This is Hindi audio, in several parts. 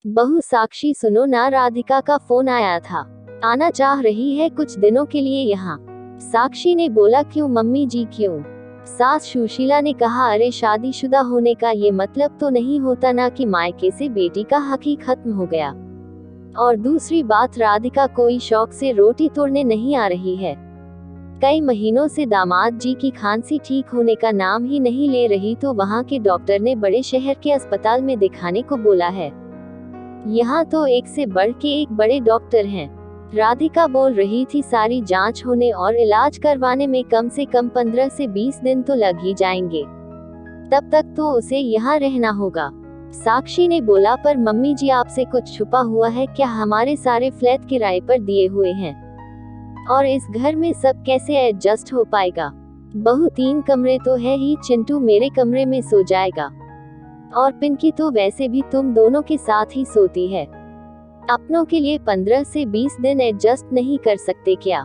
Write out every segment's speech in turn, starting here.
बहू साक्षी सुनो ना, राधिका का फोन आया था। आना चाह रही है कुछ दिनों के लिए यहाँ। साक्षी ने बोला क्यों मम्मी जी क्यों? सास सुशीला ने कहा अरे शादीशुदा होने का ये मतलब तो नहीं होता ना कि मायके से बेटी का हक ही खत्म हो गया। और दूसरी बात, राधिका कोई शौक से रोटी तोड़ने नहीं आ रही है। कई महीनों से दामाद जी की खांसी ठीक होने का नाम ही नहीं ले रही, तो वहाँ के डॉक्टर ने बड़े शहर के अस्पताल में दिखाने को बोला है। यहाँ तो एक से बढ़ के एक बड़े डॉक्टर हैं। राधिका बोल रही थी सारी जांच होने और इलाज करवाने में कम से कम 15 से 20 दिन तो लग ही जाएंगे। तब तक तो उसे यहाँ रहना होगा। साक्षी ने बोला पर मम्मी जी आपसे कुछ छुपा हुआ है क्या? हमारे सारे फ्लैट किराए पर दिए हुए हैं और इस घर में सब कैसे एडजस्ट हो पाएगा? बहू 3 कमरे तो है ही, चिंटू मेरे कमरे में सो जाएगा और पिंकी तो वैसे भी तुम दोनों के साथ ही सोती है। अपनों के लिए 15 से 20 दिन एडजस्ट नहीं कर सकते क्या?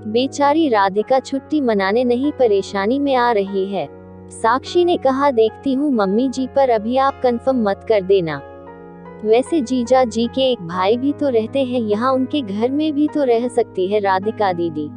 बेचारी राधिका छुट्टी मनाने नहीं परेशानी में आ रही है। साक्षी ने कहा देखती हूँ मम्मी जी, पर अभी आप कंफर्म मत कर देना। वैसे जीजा जी के एक भाई भी तो रहते हैं यहाँ, उनके घर में भी तो रह सकती है राधिका दीदी।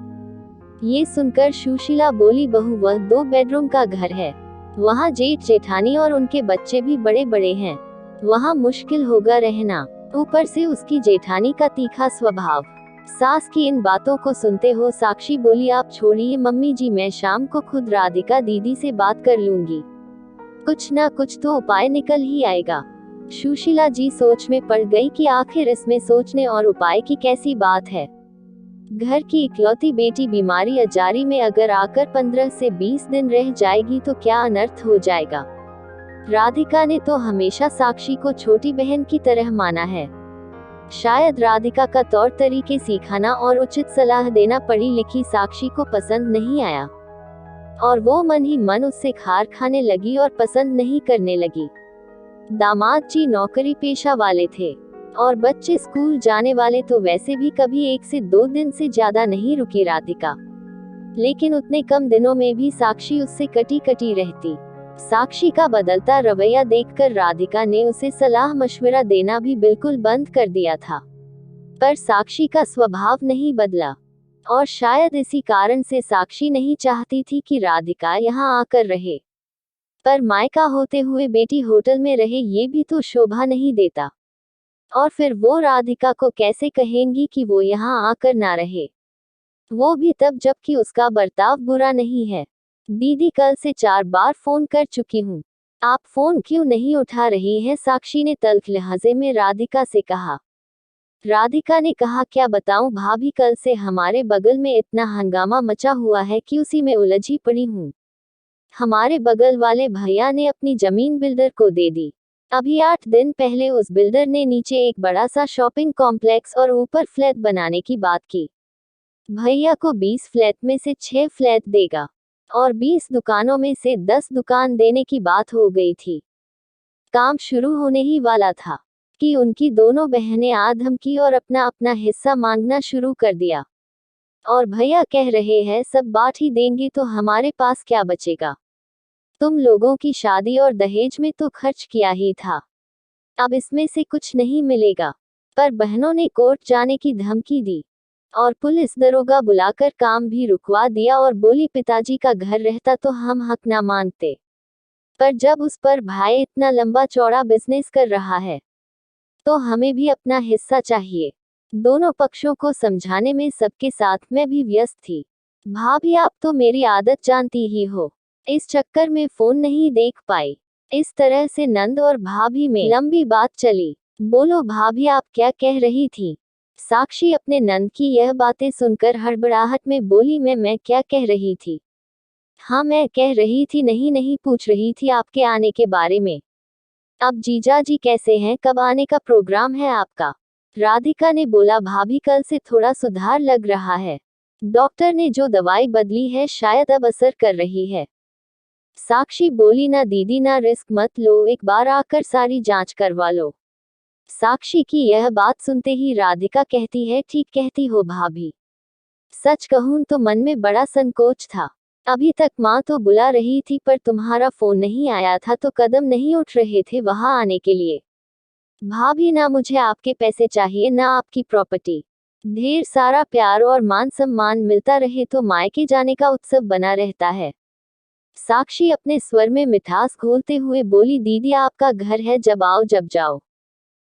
ये सुनकर सुशीला बोली बहू वह 2 बेडरूम का घर है, वहाँ जेठ जेठानी और उनके बच्चे भी बड़े बड़े हैं, वहाँ मुश्किल होगा रहना। ऊपर से उसकी जेठानी का तीखा स्वभाव। सास की इन बातों को सुनते हो साक्षी बोली आप छोड़िए मम्मी जी, मैं शाम को खुद राधिका दीदी से बात कर लूंगी, कुछ ना कुछ तो उपाय निकल ही आएगा। सुशीला जी सोच में पड़ गई कि आखिर इसमें सोचने और उपाय की कैसी बात है। घर की इकलौती बेटी बीमारी अजारी में अगर आकर 15 से 20 दिन रह जाएगी तो क्या अनर्थ हो जाएगा। राधिका ने तो हमेशा साक्षी को छोटी बहन की तरह माना है। शायद राधिका का तौर तरीके सिखाना और उचित सलाह देना पढ़ी लिखी साक्षी को पसंद नहीं आया और वो मन ही मन उससे खार खाने लगी और पसंद नहीं करने लगी। दामाद जी नौकरी पेशा वाले थे और बच्चे स्कूल जाने वाले, तो वैसे भी कभी 1 से 2 दिन से ज्यादा नहीं रुकी राधिका। लेकिन उतने कम दिनों में भी साक्षी उससे कटी कटी रहती। साक्षी का बदलता रवैया देखकर राधिका ने उसे सलाह मशवरा देना भी बिल्कुल बंद कर दिया था। पर साक्षी का स्वभाव नहीं बदला और शायद इसी कारण से साक्षी नहीं चाहती थी कि राधिका यहाँ आकर रहे। पर मायका होते हुए बेटी होटल में रहे ये भी तो शोभा नहीं देता। और फिर वो राधिका को कैसे कहेंगी कि वो यहाँ आकर ना रहे, वो भी तब जबकि उसका बर्ताव बुरा नहीं है। दीदी कल से 4 बार फोन कर चुकी हूँ, आप फोन क्यों नहीं उठा रही हैं? साक्षी ने तल्ख लहजे में राधिका से कहा। राधिका ने कहा क्या बताऊं भाभी, कल से हमारे बगल में इतना हंगामा मचा हुआ है कि उसी में उलझी पड़ी हूँ। हमारे बगल वाले भैया ने अपनी जमीन बिल्डर को दे दी। अभी 8 दिन पहले उस बिल्डर ने नीचे एक बड़ा सा शॉपिंग कॉम्प्लेक्स और ऊपर फ्लैट बनाने की बात की। भैया को 20 फ्लैट में से 6 फ्लैट देगा और 20 दुकानों में से 10 दुकान देने की बात हो गई थी। काम शुरू होने ही वाला था कि उनकी दोनों बहनें आ धमकी और अपना अपना हिस्सा मांगना शुरू कर दिया। और भैया कह रहे हैं सब बांट ही देंगे तो हमारे पास क्या बचेगा? तुम लोगों की शादी और दहेज में तो खर्च किया ही था, अब इसमें से कुछ नहीं मिलेगा। पर बहनों ने कोर्ट जाने की धमकी दी और पुलिस दरोगा बुलाकर काम भी रुकवा दिया और बोली पिताजी का घर रहता तो हम हक ना मानते, पर जब उस पर भाई इतना लंबा चौड़ा बिजनेस कर रहा है तो हमें भी अपना हिस्सा चाहिए। दोनों पक्षों को समझाने में सबके साथ मैं भी व्यस्त थी। भाभी आप तो मेरी आदत जानती ही हो, इस चक्कर में फोन नहीं देख पाई। इस तरह से नंद और भाभी में लंबी बात चली। बोलो भाभी आप क्या कह रही थी? साक्षी अपने नंद की यह बातें सुनकर हड़बड़ाहट में बोली मैं क्या कह रही थी? हाँ मैं कह रही थी, नहीं नहीं पूछ रही थी आपके आने के बारे में। अब जीजा जी कैसे हैं, कब आने का प्रोग्राम है आपका? राधिका ने बोला भाभी कल से थोड़ा सुधार लग रहा है, डॉक्टर ने जो दवाई बदली है शायद अब असर कर रही है। साक्षी बोली ना दीदी ना रिस्क मत लो, एक बार आकर सारी जांच करवा लो। साक्षी की यह बात सुनते ही राधिका कहती है ठीक कहती हो भाभी, सच कहूं तो मन में बड़ा संकोच था। अभी तक माँ तो बुला रही थी पर तुम्हारा फोन नहीं आया था तो कदम नहीं उठ रहे थे वहां आने के लिए। भाभी ना मुझे आपके पैसे चाहिए ना आपकी प्रॉपर्टी। ढेर सारा प्यार और मान सम्मान मिलता रहे तो मायके जाने का उत्सव बना रहता है। साक्षी अपने स्वर में मिठास घोलते हुए बोली, दीदी आपका घर है, जब आओ जब जाओ।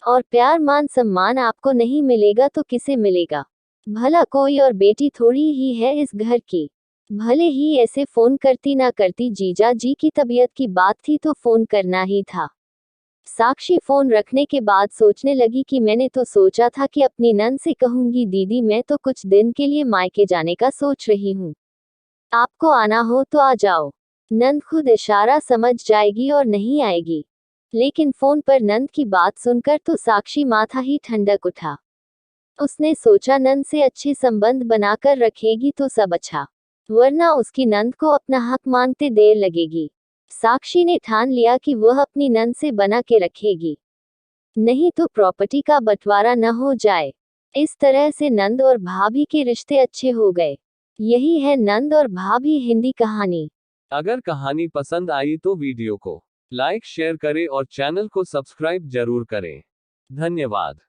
और प्यार मान सम्मान आपको नहीं मिलेगा तो किसे मिलेगा? भला कोई और बेटी थोड़ी ही है इस घर की। भले ही ऐसे फोन करती ना करती, जीजा जी की तबीयत की बात थी तो फोन करना ही था। साक्षी फोन रखने के बाद सोचने लगी कि मैंने तो सोचा था कि अपनी नंद से कहूंगी, दीदी मैं तो कुछ दिन के लिए मायके जाने का सोच रही हूँ, आपको आना हो तो आ जाओ। नंद खुद इशारा समझ जाएगी और नहीं आएगी। लेकिन फोन पर नंद की बात सुनकर तो साक्षी माथा ही ठंडक उठा। उसने सोचा नंद से अच्छे संबंध बनाकर रखेगी तो सब अच्छा, वरना उसकी नंद को अपना हक मांगते देर लगेगी। साक्षी ने ठान लिया कि वह अपनी नंद से बना के रखेगी, नहीं तो प्रॉपर्टी का बंटवारा न हो जाए। इस तरह से नंद और भाभी के रिश्ते अच्छे हो गए। यही है नंद और भाभी हिंदी कहानी। अगर कहानी पसंद आई तो वीडियो को लाइक शेयर करें और चैनल को सब्सक्राइब जरूर करें। धन्यवाद।